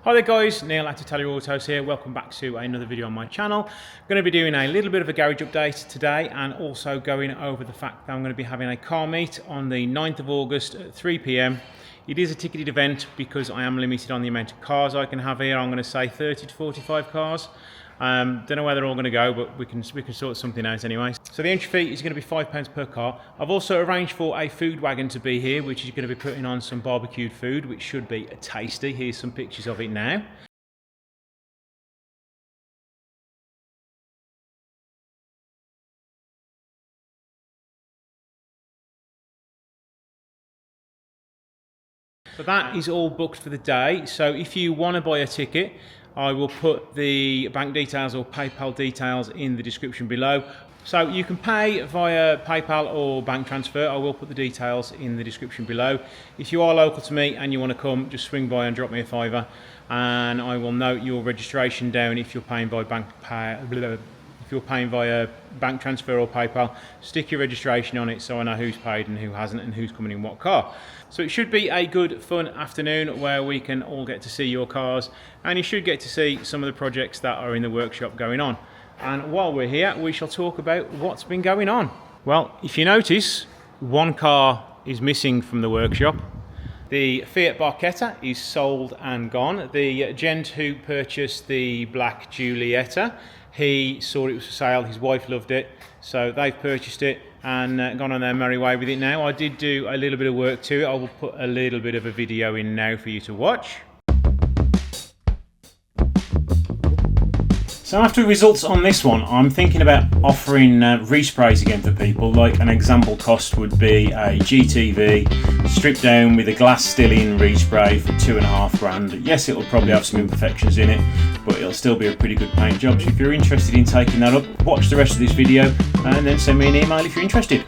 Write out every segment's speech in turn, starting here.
Hi there guys, Neil at Italia Autos here. Welcome back to another video on my channel. I'm going to be doing a little bit of a garage update today and also going over the fact that I'm going to be having a car meet on the 9th of August at 3 PM. It is a ticketed event because I am limited on the amount of cars I can have here. I'm going to say 30 to 45 cars. Don't know where they're all going to go, but we can sort something out anyway. So the entry fee is going to be £5 per car. I've also arranged for a food wagon to be here, which is going to be putting on some barbecued food, which should be tasty. Here's some pictures of it now. So that is all booked for the day. So if you want to buy a ticket, I will put the bank details or PayPal details in the description below. So you can pay via PayPal or bank transfer. I will put the details in the description below. If you are local to me and you want to come, just swing by and drop me a fiver, and I will note your registration down if you're paying by if you're paying via bank transfer or PayPal. Stick your registration on it so I know who's paid and who hasn't and who's coming in what car. So it should be a good fun afternoon where we can all get to see your cars, and you should get to see some of the projects that are in the workshop going on. And while we're here, we shall talk about what's been going on. Well, if you notice, one car is missing from the workshop. The Fiat Barchetta is sold and gone. The gent who purchased the black Giulietta, he saw it was for sale, his wife loved it, so they've purchased it and gone on their merry way with it now. I did do a little bit of work to it. I will put a little bit of a video in now for you to watch. So after results on this one, I'm thinking about offering resprays again for people. Like an example cost would be a GTV stripped down with a glass still in respray for £2,500. Yes, it'll probably have some imperfections in it, but it'll still be a pretty good paint job. So if you're interested in taking that up, watch the rest of this video and then send me an email if you're interested.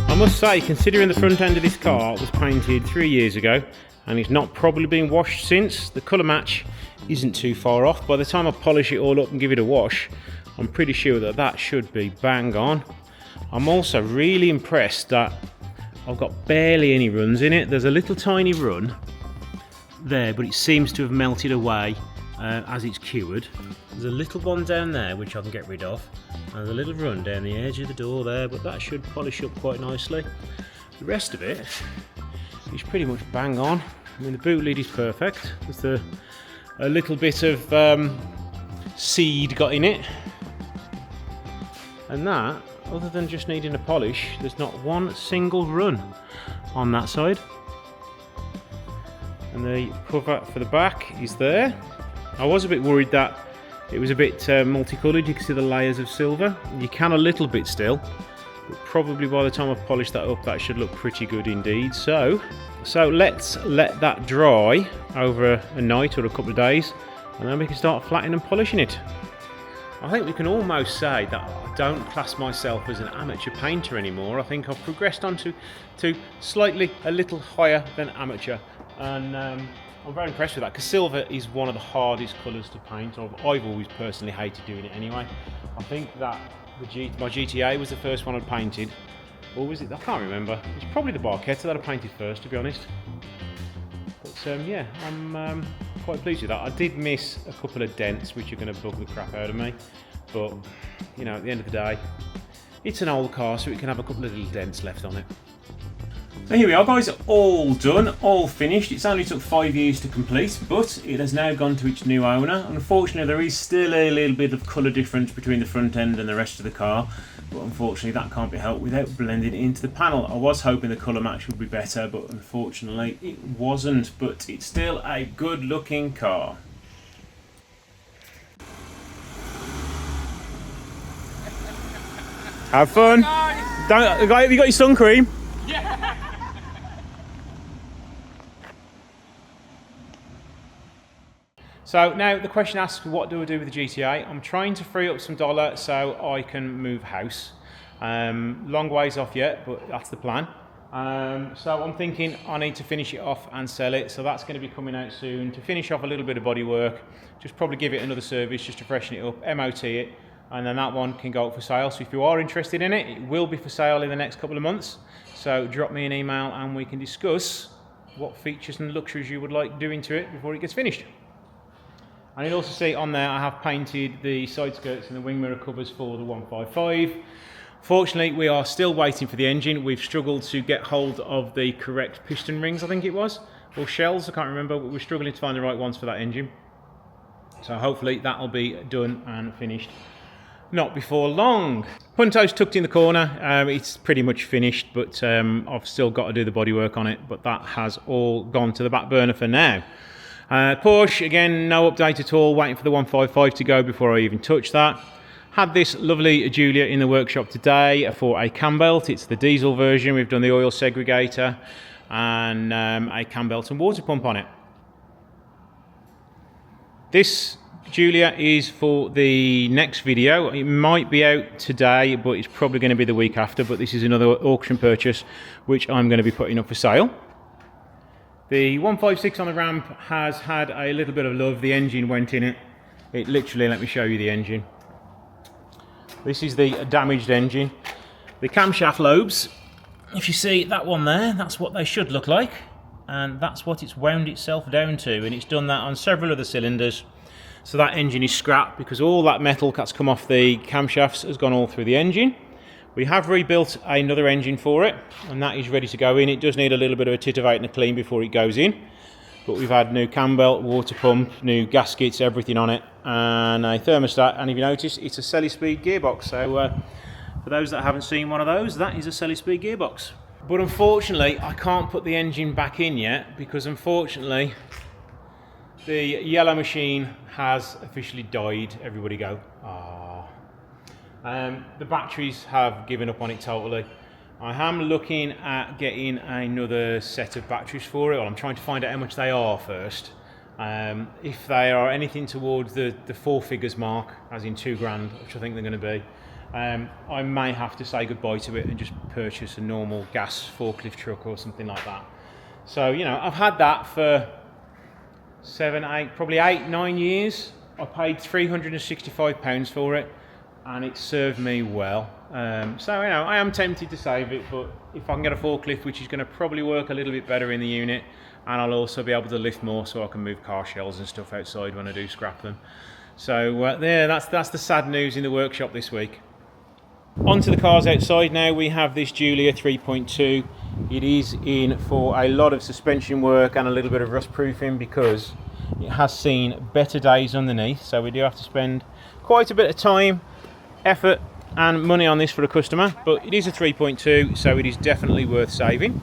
I must say, considering the front end of this car was painted 3 years ago and it's not probably been washed since, the colour match isn't too far off. By the time I polish it all up and give it a wash, I'm pretty sure that that should be bang on. I'm also really impressed that I've got barely any runs in it. There's a little tiny run there, but it seems to have melted away as it's cured. There's a little one down there which I can get rid of, and there's a little run down the edge of the door there, but that should polish up quite nicely. The rest of it is pretty much bang on. I mean, the boot lid is perfect. There's a little bit of seed got in it, and that, other than just needing a polish, there's not one single run on that side. And the cover for the back is there. I was a bit worried that it was a bit multicoloured. You can see the layers of silver. You can a little bit still, but probably by the time I've polished that up, that should look pretty good indeed. So let's let that dry over a night or a couple of days, and then we can start flattening and polishing it. I think we can almost say that I don't class myself as an amateur painter anymore. I think I've progressed on to slightly a little higher than amateur, and I'm very impressed with that, because silver is one of the hardest colours to paint. I've always personally hated doing it anyway. I think that my GTA was the first one I painted, or was it? I can't remember. It's probably the Barchetta that I painted first, to be honest. But yeah, I'm quite pleased with that. I did miss a couple of dents which are going to bug the crap out of me, but you know, at the end of the day, it's an old car, so it can have a couple of little dents left on it. So here we are guys, all done, all finished. It's only took 5 years to complete, but it has now gone to its new owner. Unfortunately, there is still a little bit of colour difference between the front end and the rest of the car, but unfortunately that can't be helped without blending it into the panel. I was hoping the colour match would be better, but unfortunately it wasn't, but it's still a good looking car. Have fun! Have you got your sun cream? Yeah! So now the question asks, what do I do with the GTA? I'm trying to free up some dollars so I can move house. Long ways off yet, but that's the plan. So I'm thinking I need to finish it off and sell it, so that's going to be coming out soon to finish off a little bit of body work, just probably give it another service just to freshen it up, MOT it, and then that one can go up for sale. So if you are interested in it, it will be for sale in the next couple of months, so drop me an email and we can discuss what features and luxuries you would like doing to it before it gets finished. And you'll also see on there I have painted the side skirts and the wing mirror covers for the 155. Fortunately, we are still waiting for the engine. We've struggled to get hold of the correct piston rings, I think it was, or shells, I can't remember, but we're struggling to find the right ones for that engine. So hopefully that'll be done and finished not before long. Punto's tucked in the corner. It's pretty much finished, but I've still got to do the bodywork on it, but that has all gone to the back burner for now. Porsche, again, no update at all, waiting for the 155 to go before I even touch that. Had this lovely Giulia in the workshop today for a cam belt. It's the diesel version. We've done the oil segregator and a cam belt and water pump on it. This Giulia is for the next video. It might be out today, but it's probably going to be the week after. But this is another auction purchase, which I'm going to be putting up for sale. The 156 on the ramp has had a little bit of love. The engine went in it. It literally, let me show you the engine. This is the damaged engine. The camshaft lobes, if you see that one there, that's what they should look like. And that's what it's wound itself down to. And it's done that on several other cylinders. So that engine is scrapped because all that metal that's come off the camshafts has gone all through the engine. We have rebuilt another engine for it, and that is ready to go in. It does need a little bit of a titivate and a clean before it goes in. But we've had new cam belt, water pump, new gaskets, everything on it, and a thermostat. And if you notice, it's a Celli-Speed gearbox. So for those that haven't seen one of those, that is a Celli-Speed gearbox. But unfortunately, I can't put the engine back in yet because unfortunately, the yellow machine has officially died. Everybody go, ah. The batteries have given up on it totally. I am looking at getting another set of batteries for it. Well, I'm trying to find out how much they are first. If they are anything towards the 4 figures mark, as in £2,000, which I think they're going to be, I may have to say goodbye to it and just purchase a normal gas forklift truck or something like that. So, you know, I've had that for 7, 8, probably 8, 9 years. I paid £365 for it, and it served me well. So, you know, I am tempted to save it, but if I can get a forklift, which is going to probably work a little bit better in the unit, and I'll also be able to lift more so I can move car shells and stuff outside when I do scrap them. So there, that's the sad news in the workshop this week. On to the cars outside now. We have this Giulia 3.2. It is in for a lot of suspension work and a little bit of rust proofing because it has seen better days underneath. So we do have to spend quite a bit of time, effort and money on this for a customer, but it is a 3.2, so it is definitely worth saving.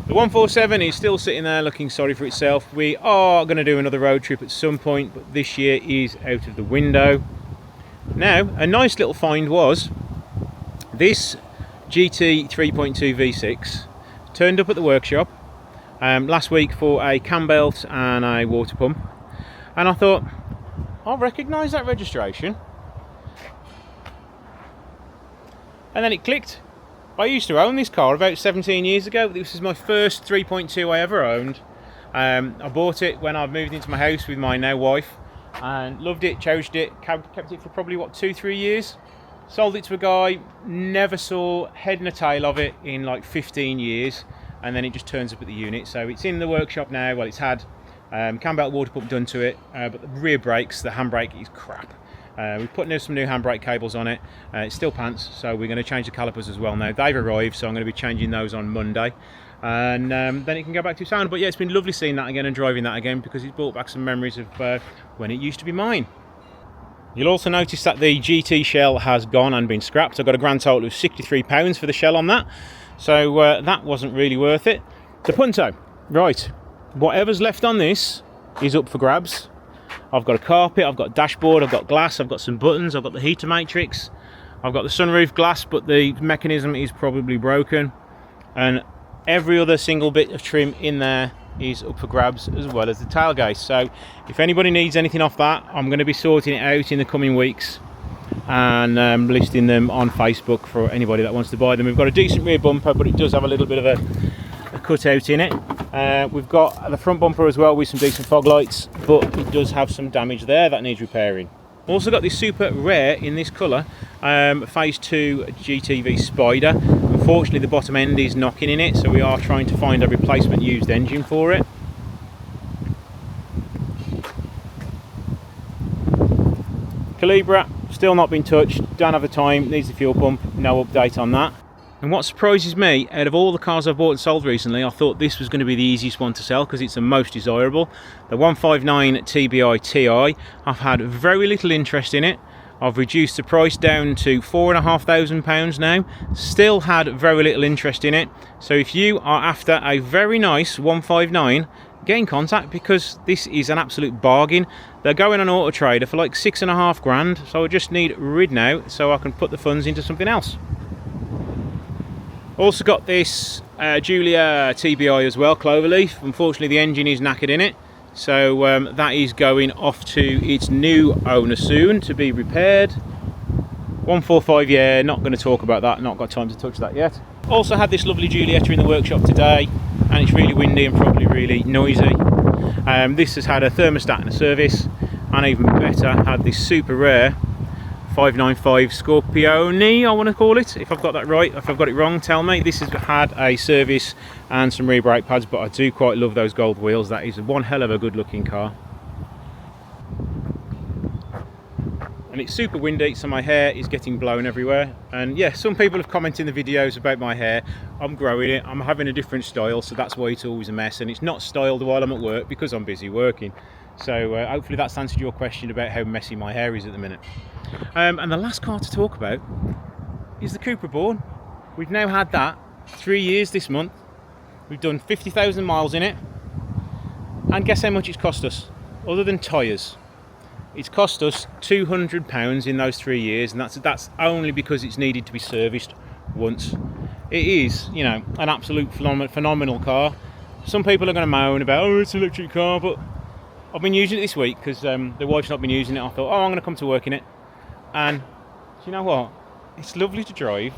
The 147 is still sitting there looking sorry for itself. We are going to do another road trip at some point, but this year is out of the window. Now, a nice little find was this GT 3.2 V6 turned up at the workshop last week for a cam belt and a water pump, and I thought, I'll recognise that registration. And then it clicked. I used to own this car about 17 years ago. This is my first 3.2 I ever owned. I bought it when I moved into my house with my now wife and loved it, cherished it, kept it for probably, 2-3 years. Sold it to a guy, never saw head and a tail of it in like 15 years, and then it just turns up at the unit. So it's in the workshop now. Well, it's had cam belt, water pump done to it, but the rear brakes, the handbrake is crap. We've put some new handbrake cables on it. It's still pants, so we're going to change the calipers as well now. They've arrived, so I'm going to be changing those on Monday, and then it can go back to sound. But yeah, it's been lovely seeing that again and driving that again because it's brought back some memories of when it used to be mine. You'll also notice that the GT shell has gone and been scrapped. I got a grand total of £63 for the shell on that, so that wasn't really worth it. The Punto, right, whatever's left on this is up for grabs. I've got a carpet, I've got a dashboard, I've got glass, I've got some buttons, I've got the heater matrix, I've got the sunroof glass, but the mechanism is probably broken, and every other single bit of trim in there is up for grabs, as well as the tailgate. So if anybody needs anything off that, I'm going to be sorting it out in the coming weeks. and listing them on Facebook for anybody that wants to buy them. We've got a decent rear bumper, but it does have a little bit of a cutout in it. We've got the front bumper as well with some decent fog lights, but it does have some damage there that needs repairing. Also got this super rare in this colour, Phase 2 GTV Spider. Unfortunately the bottom end is knocking in it, so we are trying to find a replacement used engine for it. Calibra, still not been touched, don't have the time, needs the fuel pump, no update on that. And what surprises me, out of all the cars I've bought and sold recently, I thought this was going to be the easiest one to sell because it's the most desirable. The 159 TBI Ti, I've had very little interest in it. I've reduced the price down to £4,500 now. Still had very little interest in it. So if you are after a very nice 159, get in contact because this is an absolute bargain. They're going on Auto Trader for like £6,500. So I just need rid now so I can put the funds into something else. Also got this Julia TBI as well, Cloverleaf. Unfortunately the engine is knackered in it, so that is going off to its new owner soon to be repaired. 145, yeah, not going to talk about that, not got time to touch that yet. Also had this lovely Giulietta in the workshop today, and it's really windy and probably really noisy. This has had a thermostat and a service, and even better, had this super rare 595 Scorpione, I want to call it. If I've got that right, if I've got it wrong, tell me. This has had a service and some rear brake pads, but I do quite love those gold wheels. That is one hell of a good looking car. And it's super windy, so my hair is getting blown everywhere. And yeah, some people have commented in the videos about my hair. I'm growing it, I'm having a different style, so that's why it's always a mess. And it's not styled while I'm at work because I'm busy working. So hopefully that's answered your question about how messy my hair is at the minute. And the last car to talk about is the Cupra Born. We've now had that 3 years this month. We've done 50,000 miles in it. And guess how much it's cost us? Other than tyres. It's cost us £200 in those 3 years, and that's only because it's needed to be serviced once. It is, you know, an absolute phenomenal car. Some people are going to moan about, oh, it's an electric car, but I've been using it this week because the wife's not been using it. I thought, oh, I'm going to come to work in it. And do you know what? It's lovely to drive.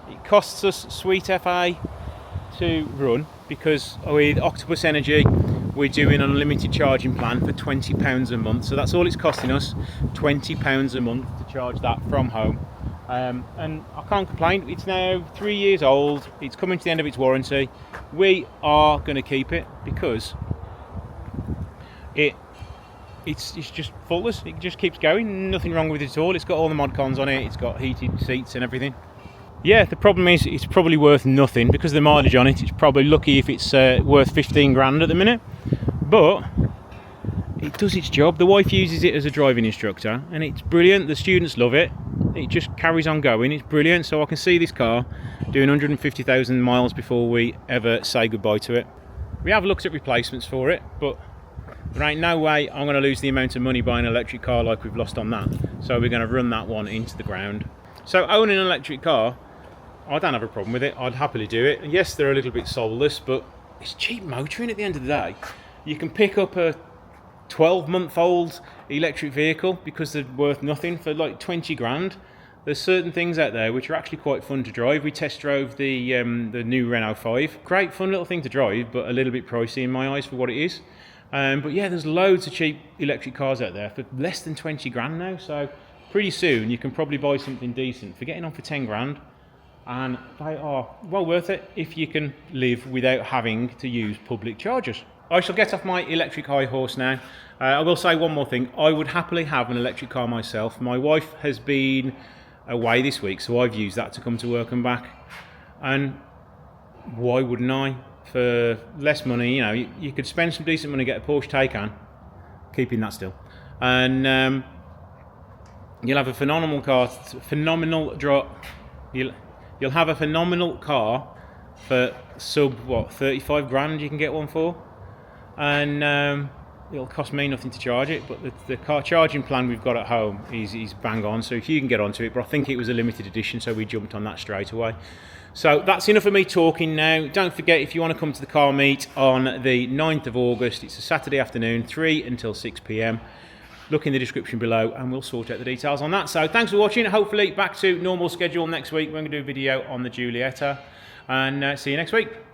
It costs us sweet FA to run because with Octopus Energy, we're doing an unlimited charging plan for £20 a month. So that's all it's costing us, £20 a month to charge that from home. And I can't complain. It's now 3 years old. It's coming to the end of its warranty. We are going to keep it because it's just faultless. It just keeps going, nothing wrong with it at all. It's got all the mod cons on it, it's got heated seats and everything. Yeah, the problem is it's probably worth nothing because of the mileage on it. It's probably lucky if it's worth 15 grand at the minute, but it does its job. The wife uses it as a driving instructor and it's brilliant. The students love it. It just carries on going. It's brilliant. So I can see this car doing 150,000 miles before we ever say goodbye to it. We have looked at replacements for it, but there ain't no way I'm going to lose the amount of money buying an electric car like we've lost on that. So we're going to run that one into the ground. So owning an electric car, I don't have a problem with it. I'd happily do it. And yes, they're a little bit soulless, but it's cheap motoring at the end of the day. You can pick up a 12-month-old electric vehicle because they're worth nothing for like 20 grand. There's certain things out there which are actually quite fun to drive. We test drove the new Renault 5. Great fun little thing to drive, but a little bit pricey in my eyes for what it is. But yeah, there's loads of cheap electric cars out there for less than 20 grand now. So pretty soon you can probably buy something decent for getting on for 10 grand. And they are well worth it if you can live without having to use public chargers. I shall get off my electric high horse now. I will say one more thing. I would happily have an electric car myself. My wife has been away this week, so I've used that to come to work and back. And why wouldn't I? For less money, you know, you could spend some decent money, get a Porsche Taycan, keeping that still, and you'll have a phenomenal car, you'll have a phenomenal car for sub 35 grand. You can get one for, and it'll cost me nothing to charge it. But the car charging plan we've got at home is bang on. So if you can get onto it, but I think it was a limited edition, so we jumped on that straight away. So that's enough of me talking now. Don't forget, if you want to come to the car meet on the 9th of August, it's a Saturday afternoon, 3 until 6 p.m. look in the description below and we'll sort out the details on that. So thanks for watching. Hopefully back to normal schedule next week. We're going to do a video on the Giulietta, and see you next week.